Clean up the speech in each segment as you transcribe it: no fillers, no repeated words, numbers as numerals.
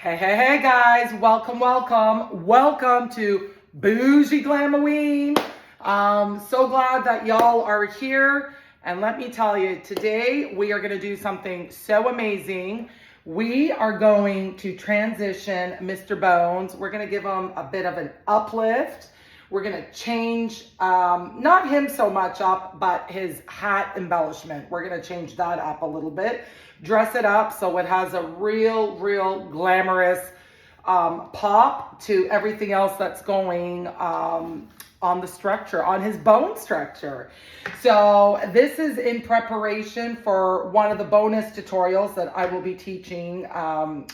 Hey guys, welcome to Bougie Glamoween. So glad that y'all are here. And let me tell you, today we are going to do something so amazing. We are going to transition Mr. Bones. We're going to give him a bit of an uplift. We're going to change, not him so much up, but his hat embellishment. We're going to change that up a little bit. Dress it up so it has a real glamorous pop to everything else that's going on the structure, on his bone structure. So this is in preparation for one of the bonus tutorials that I will be teaching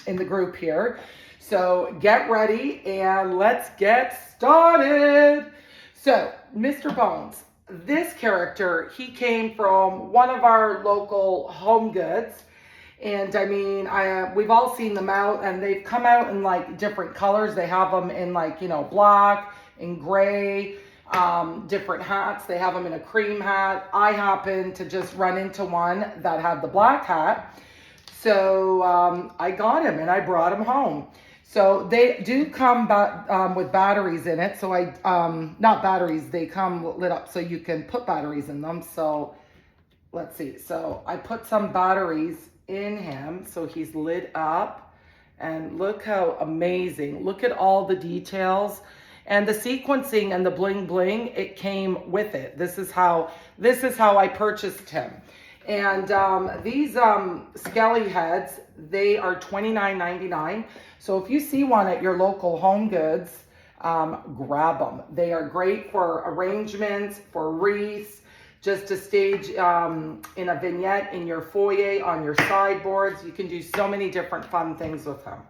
in the group here. So get ready and let's get started. So Mr. Bones, this character, he came from one of our local Home Goods. And I mean, we've all seen them out, and they've come out in like different colors. They have them in like, black and gray, different hats. They have them in a cream hat. I happened to just run into one that had the black hat. So I got him and I brought him home. So they do come with batteries in it. So not batteries, they come lit up so you can put batteries in them. So let's see. So I put some batteries in him so he's lit up, and look how amazing. Look at all the details and the sequencing and the bling bling. It came with it. This is how I purchased him. And these Skelly heads, they are $29.99. So if you see one at your local Home Goods, grab them. They are great for arrangements, for wreaths, just to stage in a vignette in your foyer, on your sideboards. You can do so many different fun things with them.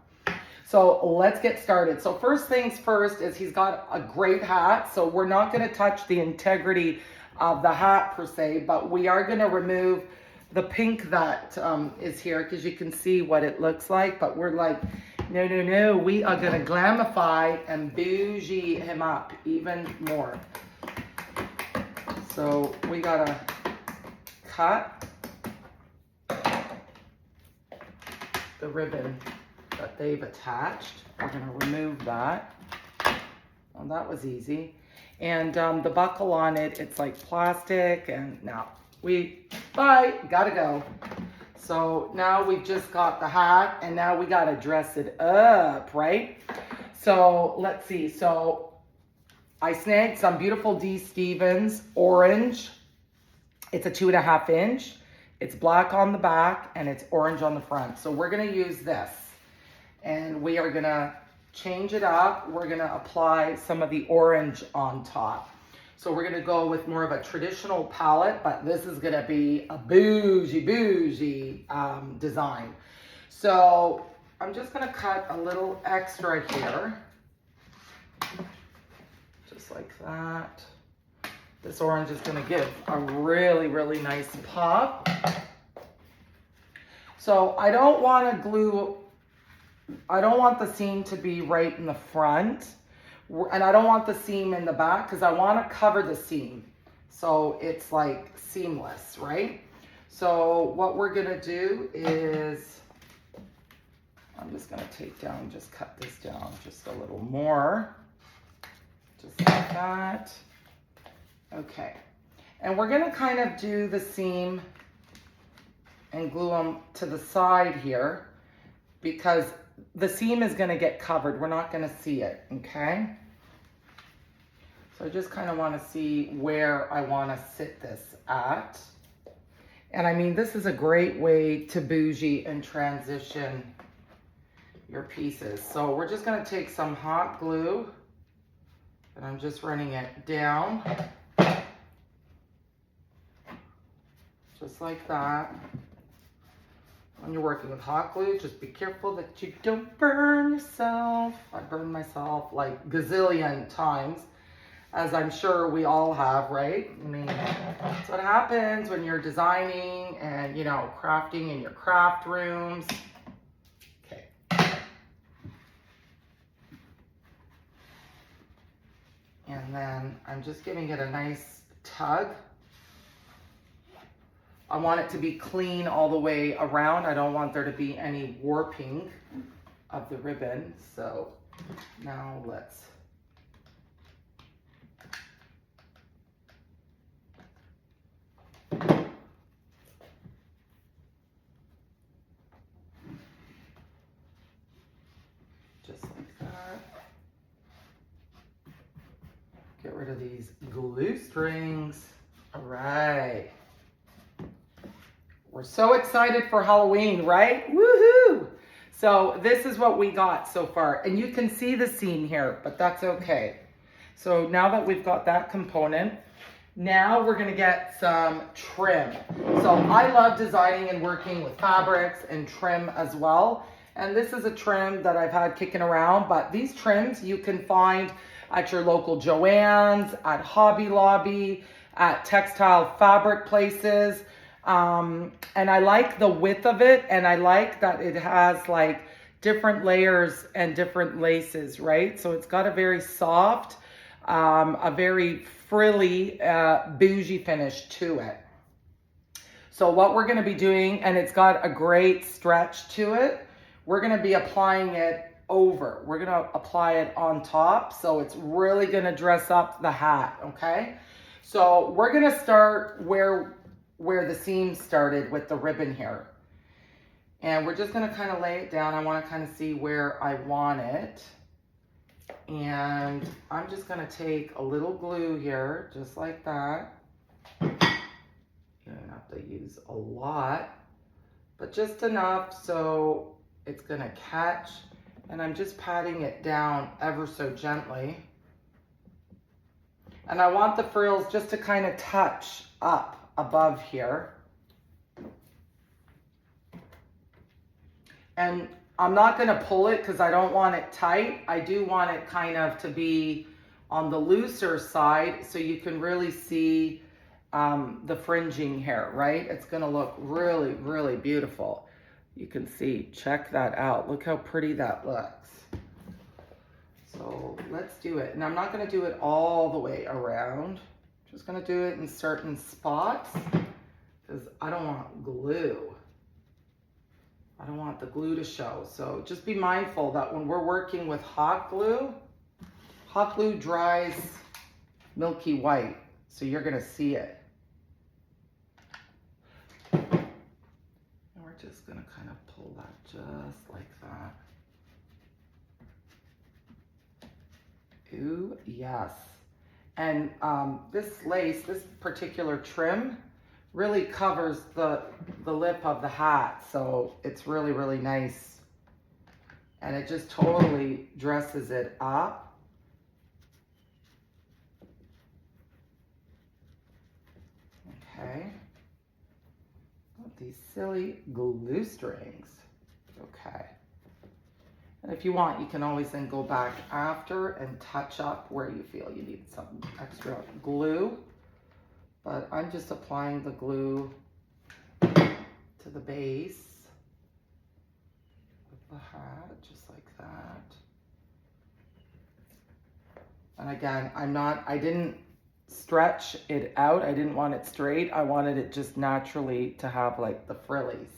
So let's get started. So first things first is he's got a great hat. So we're not going to touch the integrity of the hat per se, but we are going to remove the pink that is here, because you can see what it looks like. But we're like, no, we are going to glamify and bougie him up even more. So we gotta cut the ribbon that they've attached. We're gonna remove that. Well, that was easy. And the buckle on it, it's like plastic, and now gotta go. So now we've just got the hat, and now we gotta dress it up, right? So let's see. So I snagged some beautiful D. Stevens orange. It's a 2.5 inch. It's black on the back and it's orange on the front. So we're gonna use this, and we are gonna change it up. We're gonna apply some of the orange on top. So we're gonna go with more of a traditional palette, but this is gonna be a bougie design. So I'm just gonna cut a little extra here. Just like that. This orange is going to give a really nice pop. So I don't want the seam to be right in the front, and I don't want the seam in the back, because I want to cover the seam so it's like seamless, right? So what we're going to do is, I'm just going to cut this down just a little more. Just like that. Okay. And we're going to kind of do the seam and glue them to the side here, because the seam is going to get covered. We're not going to see it, okay? So I just kind of want to see where I want to sit this at. And I mean, this is a great way to bougie and transition your pieces. So we're just going to take some hot glue, and I'm just running it down, just like that. When you're working with hot glue, just be careful that you don't burn yourself. I burned myself like gazillion times, as I'm sure we all have, right? I mean, that's what happens when you're designing and, crafting in your craft rooms. And then I'm just giving it a nice tug. I want it to be clean all the way around. I don't want there to be any warping. of the ribbon. So now let's just like that. Get rid of these glue strings. All right. We're so excited for Halloween, right? Woohoo! So this is what we got so far. And you can see the seam here, but that's okay. So now that we've got that component, now we're gonna get some trim. So I love designing and working with fabrics and trim as well. And this is a trim that I've had kicking around, but these trims you can find at your local Joann's, at Hobby Lobby, at textile fabric places. And I like the width of it, and I like that it has like different layers and different laces, right? So it's got a very soft, a very frilly, bougie finish to it. So what we're gonna be doing, and it's got a great stretch to it, we're gonna be applying it over. We're gonna apply it on top, so it's really gonna dress up the hat, okay? So we're gonna start where the seam started with the ribbon here. And we're just gonna kind of lay it down. I wanna kind of see where I want it. And I'm just gonna take a little glue here, just like that. You don't have to use a lot, but just enough so it's gonna catch. And I'm just patting it down ever so gently. And I want the frills just to kind of touch up above here. And I'm not gonna pull it because I don't want it tight. I do want it kind of to be on the looser side so you can really see the fringing here, right? It's gonna look really, really beautiful. You can see, check that out. Look how pretty that looks. So let's do it. And I'm not gonna do it all the way around. Just gonna do it in certain spots because I don't want glue. I don't want the glue to show. So just be mindful that when we're working with hot glue dries milky white. So you're gonna see it. And we're just gonna kind of pull that just like that. Ooh, yes. And this lace, this particular trim, really covers the lip of the hat. So it's really, really nice. And it just totally dresses it up. Okay. These silly glue strings. Okay. And if you want, you can always then go back after and touch up where you feel you need some extra glue. But I'm just applying the glue to the base of the hat, just like that. And again, I didn't stretch it out. I didn't want it straight. I wanted it just naturally to have like the frillies.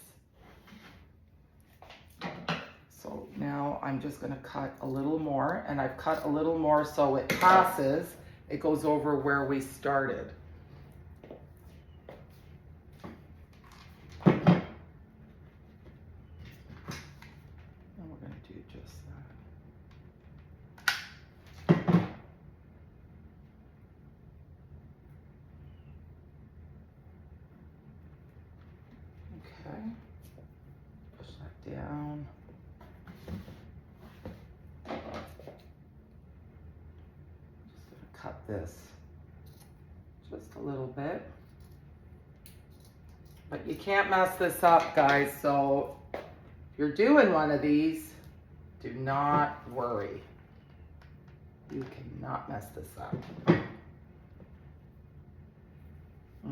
So now I'm just gonna cut a little more, and I've cut a little more so it passes, it goes over where we started. And we're gonna do just that. Okay, push that down. Cut this just a little bit, but you can't mess this up, guys. So if you're doing one of these, do not worry. You cannot mess this up.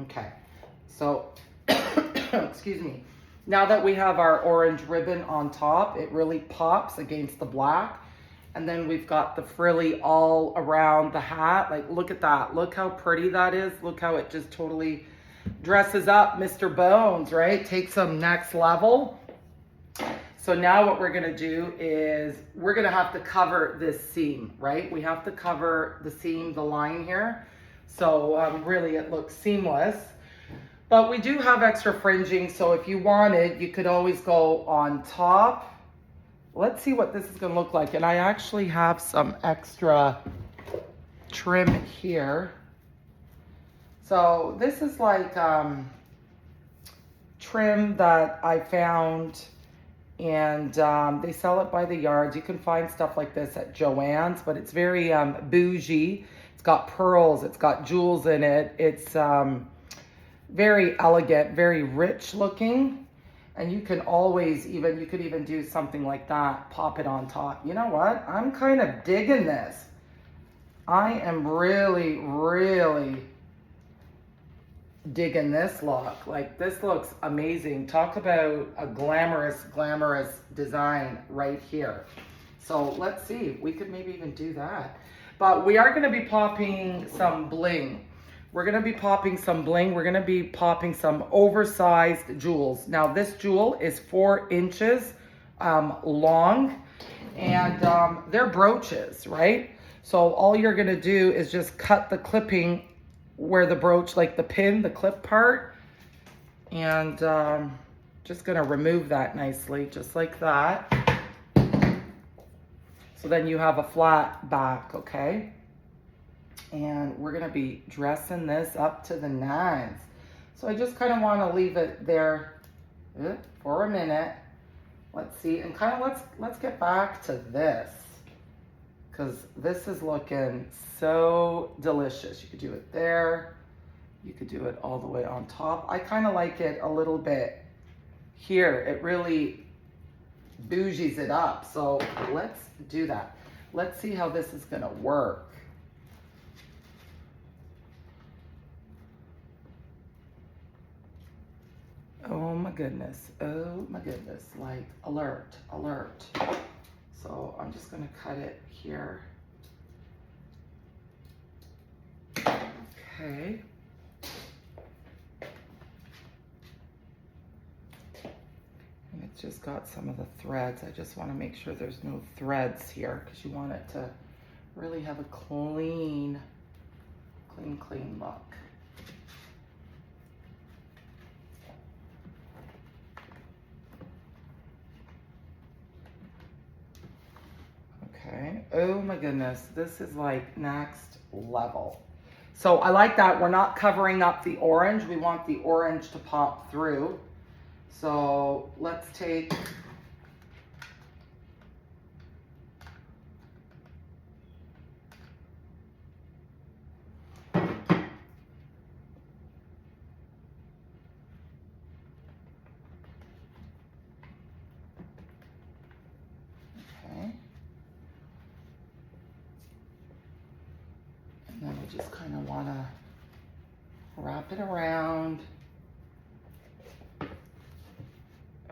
Okay, so excuse me. Now that we have our orange ribbon on top, it really pops against the black. And then we've got the frilly all around the hat. Like, look at that. Look how pretty that is. Look how it just totally dresses up Mr. Bones, right? Takes them next level. So now what we're gonna do is we're gonna have to cover this seam, right? We have to cover the seam, the line here. So really it looks seamless. But we do have extra fringing, so if you wanted, you could always go on top. Let's see what this is gonna look like. And I actually have some extra trim here. So this is like trim that I found, and they sell it by the yards. You can find stuff like this at Joann's, but it's very bougie. It's got pearls, it's got jewels in it. It's very elegant, very rich looking. And you can always you could even do something like that, pop it on top. You know what? I'm kind of digging this. I am really, really digging this look. Like, this looks amazing. Talk about a glamorous, glamorous design right here. So let's see, we could maybe even do that. But we are gonna be popping some bling. We're gonna be popping some bling. We're gonna be popping some oversized jewels. Now this jewel is 4 inches long, and they're brooches, right? So all you're gonna do is just cut the clipping where the brooch, like the pin, the clip part, and just gonna remove that nicely, just like that. So then you have a flat back, okay? And we're gonna be dressing this up to the nines. So I just kind of want to leave it there for a minute. Let's see, and kind of let's get back to this, because this is looking so delicious. You could do it there, you could do it all the way on top. I kind of like it a little bit here. It really bougies it up. So let's do that. Let's see how this is gonna work. Oh my goodness, like alert, alert. So I'm just gonna cut it here. Okay. And it's just got some of the threads. I just wanna make sure there's no threads here, because you want it to really have a clean look. Okay, oh my goodness, this is like next level. So I like that we're not covering up the orange. We want the orange to pop through. So let's take and then we just kind of want to wrap it around.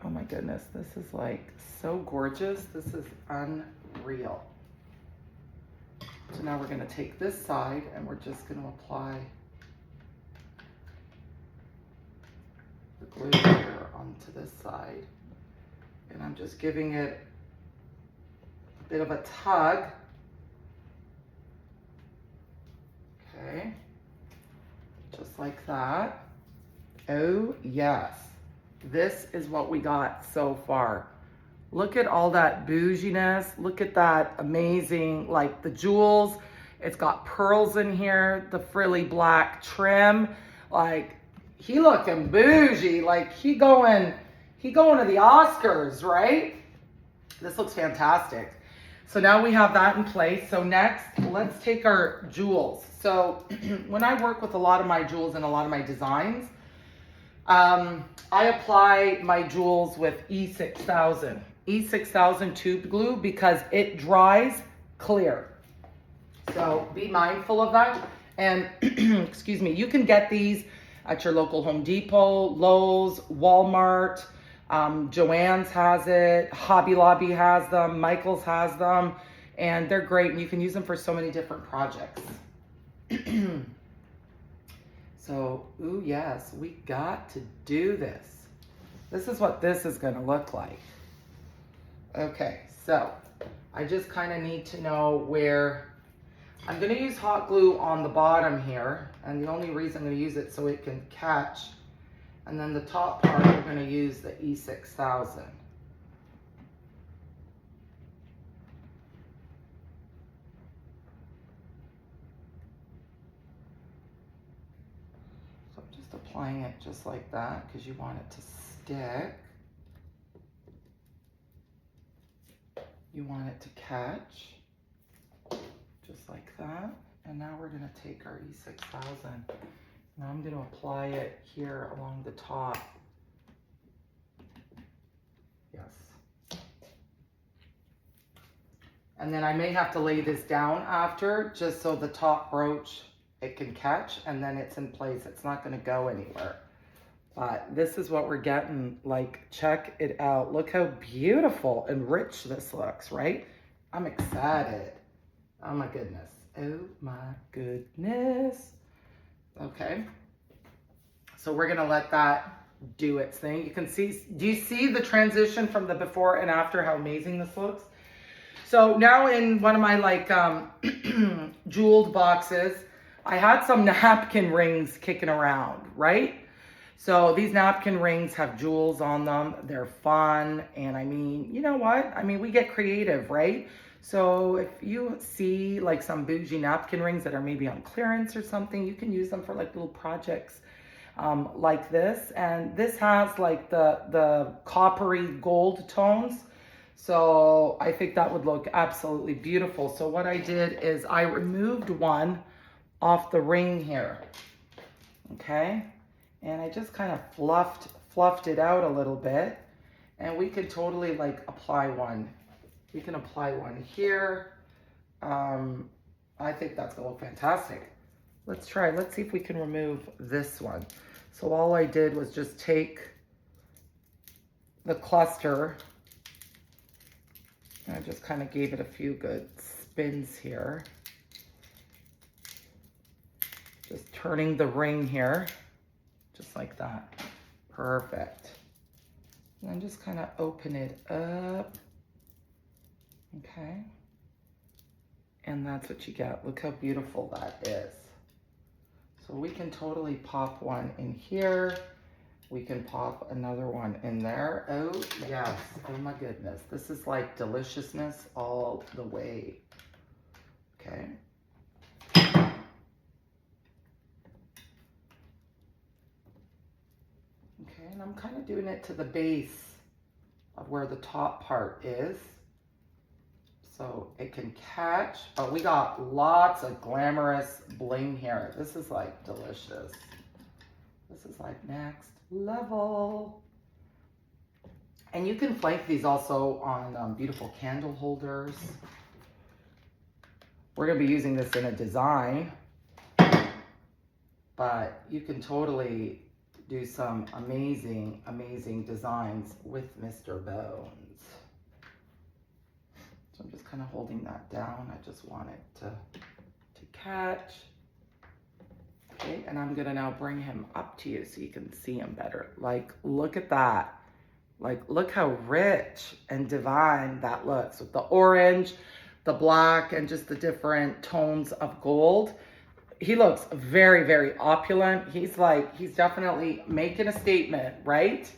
Oh my goodness, this is like so gorgeous. This is unreal. So now we're going to take this side and we're just going to apply the glue here onto this side. And I'm just giving it a bit of a tug. Okay, just like that. Oh yes, this is what we got so far. Look at all that bouginess. Look at that amazing, like the jewels. It's got pearls in here, the frilly black trim. Like, he looking bougie, like he going to the Oscars, right? This looks fantastic. So now we have that in place. So next, let's take our jewels. So when I work with a lot of my jewels and a lot of my designs, I apply my jewels with E6000. E6000 tube glue, because it dries clear. So be mindful of that. And excuse me, you can get these at your local Home Depot, Lowe's, Walmart. Joann's has it, Hobby Lobby has them, Michael's has them, and they're great, and you can use them for so many different projects. So, ooh yes, we got to do this. This is what this is gonna look like. Okay, so I just kind of need to know where I'm going to use hot glue on the bottom here, and the only reason I'm going to use it so it can catch, and then the top part we're going to use the E6000. So I'm just applying it just like that because you want it to stick. You want it to catch, just like that. And now we're gonna take our E6000. Now I'm gonna apply it here along the top. Yes. And then I may have to lay this down after, just so the top brooch, it can catch, and then it's in place. It's not gonna go anywhere. But this is what we're getting. Like, check it out. Look how beautiful and rich this looks, right? I'm excited. Oh my goodness. Oh my goodness. Okay. So we're gonna let that do its thing. You can see, do you see the transition from the before and after, how amazing this looks? So now in one of my like jeweled boxes, I had some napkin rings kicking around, right? So these napkin rings have jewels on them. They're fun. And I mean, you know what? I mean, we get creative, right? So if you see like some bougie napkin rings that are maybe on clearance or something, you can use them for like little projects like this. And this has like the coppery gold tones. So I think that would look absolutely beautiful. So what I did is I removed one off the ring here. Okay. And I just kind of fluffed it out a little bit. And we could totally like apply one. We can apply one here. I think that's gonna look fantastic. Let's try, let's see if we can remove this one. So all I did was just take the cluster, and I just kind of gave it a few good spins here. Just turning the ring here. Just like that. Perfect. And then just kind of open it up. Okay. And that's what you get. Look how beautiful that is. So we can totally pop one in here. We can pop another one in there. Oh, yes. Oh my goodness. This is like deliciousness all the way. Okay. Okay, and I'm kind of doing it to the base of where the top part is, so it can catch. Oh, we got lots of glamorous bling here. This is like delicious. This is like next level. And you can flank these also on beautiful candle holders. We're gonna be using this in a design, but you can totally do some amazing, amazing designs with Mr. Bones. So I'm just kind of holding that down. I just want it to catch. Okay, and I'm gonna now bring him up to you so you can see him better. Like, look at that. Like, look how rich and divine that looks with the orange, the black, and just the different tones of gold. He looks very, very opulent. He's definitely making a statement, right?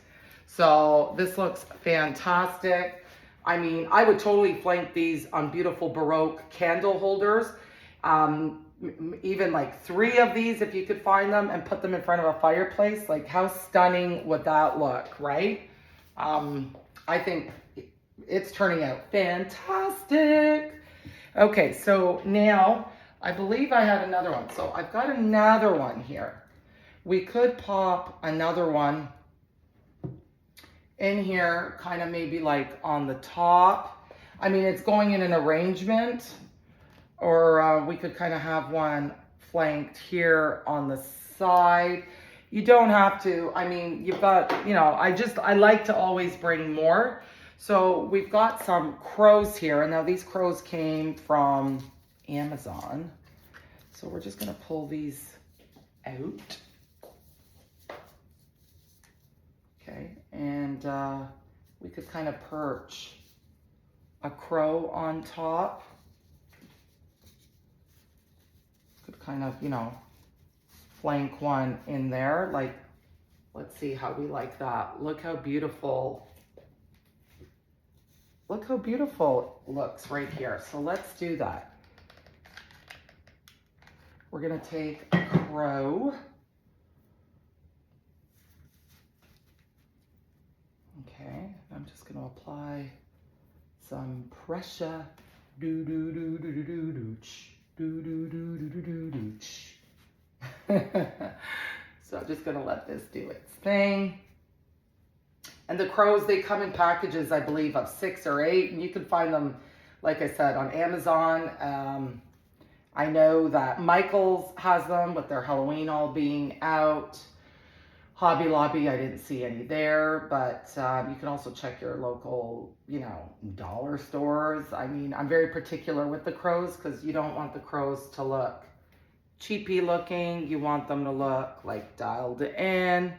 So this looks fantastic. I mean, I would totally flank these on beautiful Baroque candle holders. Even like 3 of these if you could find them, and put them in front of a fireplace. Like, how stunning would that look, right? I think it's turning out fantastic. Okay, so now I believe I had another one. So I've got another one here. We could pop another one in here, kind of maybe like on the top. I mean, it's going in an arrangement, or we could kind of have one flanked here on the side. You don't have to. I mean, you've got, you know, I like to always bring more. So we've got some crows here. And now these crows came from Amazon. So we're just going to pull these out. Okay. And we could kind of perch a crow on top. Could kind of, you know, flank one in there. Like, let's see how we like that. Look how beautiful. Look how beautiful it looks right here. So let's do that. We're gonna take a crow. Okay, I'm just gonna apply some pressure. Do do do do do do do do do do do do do do. So I'm just gonna let this do its thing. And the crows, they come in packages, I believe, of 6 or 8, and you can find them, like I said, on Amazon. I know that Michaels has them with their Halloween all being out. Hobby Lobby, I didn't see any there, but you can also check your local, you know, dollar stores. I mean, I'm very particular with the crows because you don't want the crows to look cheapy looking. You want them to look like dialed in.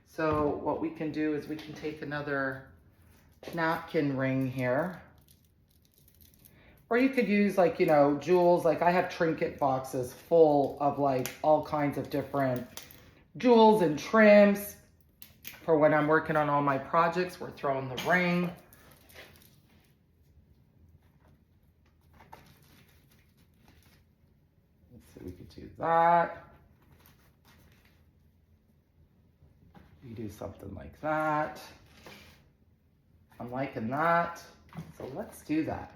So what we can do is we can take another napkin ring here. Or you could use, like, you know, jewels. Like I have trinket boxes full of like all kinds of different jewels and trims for when I'm working on all my projects. We're throwing the ring. Let's see, we could do that. You do something like that. I'm liking that. So let's do that.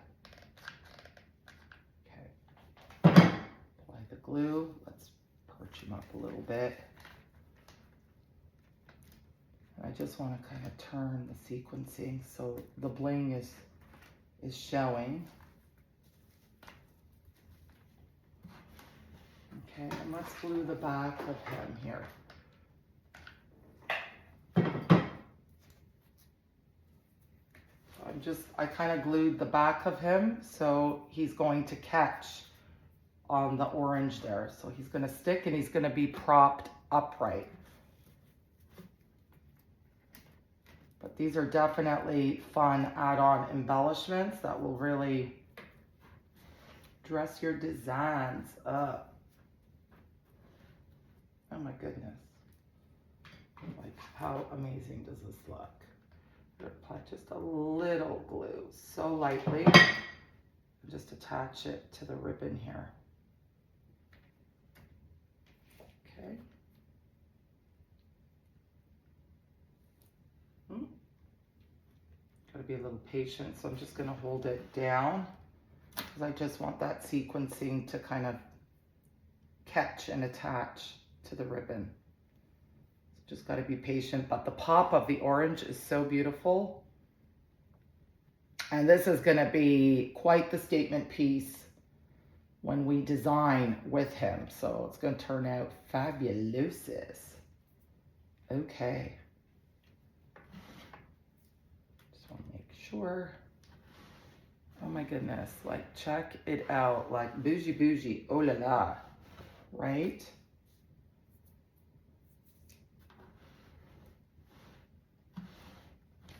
Okay. Apply the glue. Let's perch him up a little bit. I just want to kind of turn the sequencing so the bling is showing. Okay, and let's glue the back of him here. I kind of glued the back of him, so he's going to catch on the orange there. So he's going to stick and he's going to be propped upright. But these are definitely fun add-on embellishments that will really dress your designs up. Oh my goodness. Like, how amazing does this look? Apply just a little glue, so lightly. Just attach it to the ribbon here. Okay. Gotta be a little patient, so I'm just gonna hold it down because I just want that sequencing to kind of catch and attach to the ribbon. Just got to be patient, but the pop of the orange is so beautiful. And this is going to be quite the statement piece when we design with him. So it's going to turn out fabulous. Okay. Just want to make sure. Oh my goodness, like check it out, like bougie bougie, oh la la, right?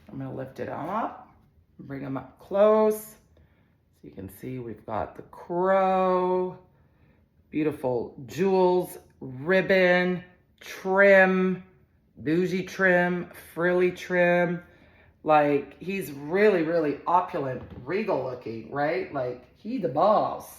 I'm gonna lift it up, bring them up close. So you can see we've got the crow, beautiful jewels, ribbon, trim, bougie trim, frilly trim. Like he's really, really opulent, regal looking, right? Like he the boss.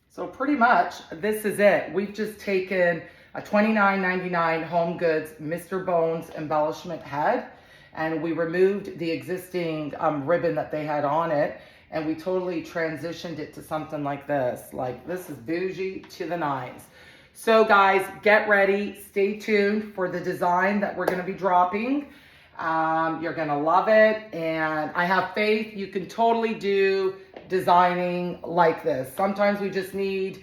So pretty much this is it. We've just taken a $29.99 Home Goods Mr. Bones embellishment head, and we removed the existing ribbon that they had on it, and we totally transitioned it to something like this. Like this is bougie to the nines. So guys, get ready, stay tuned for the design that we're gonna be dropping. You're gonna love it, and I have faith you can totally do designing like this. Sometimes we just need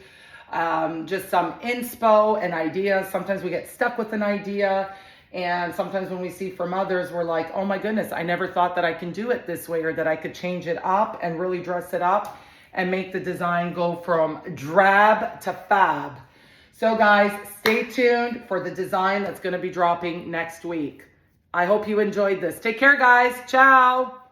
just some inspo and ideas. Sometimes we get stuck with an idea, and sometimes when we see from others, we're like, oh my goodness, I never thought that I can do it this way, or that I could change it up and really dress it up and make the design go from drab to fab. So guys, stay tuned for the design that's going to be dropping next week. I hope you enjoyed this. Take care, guys. Ciao.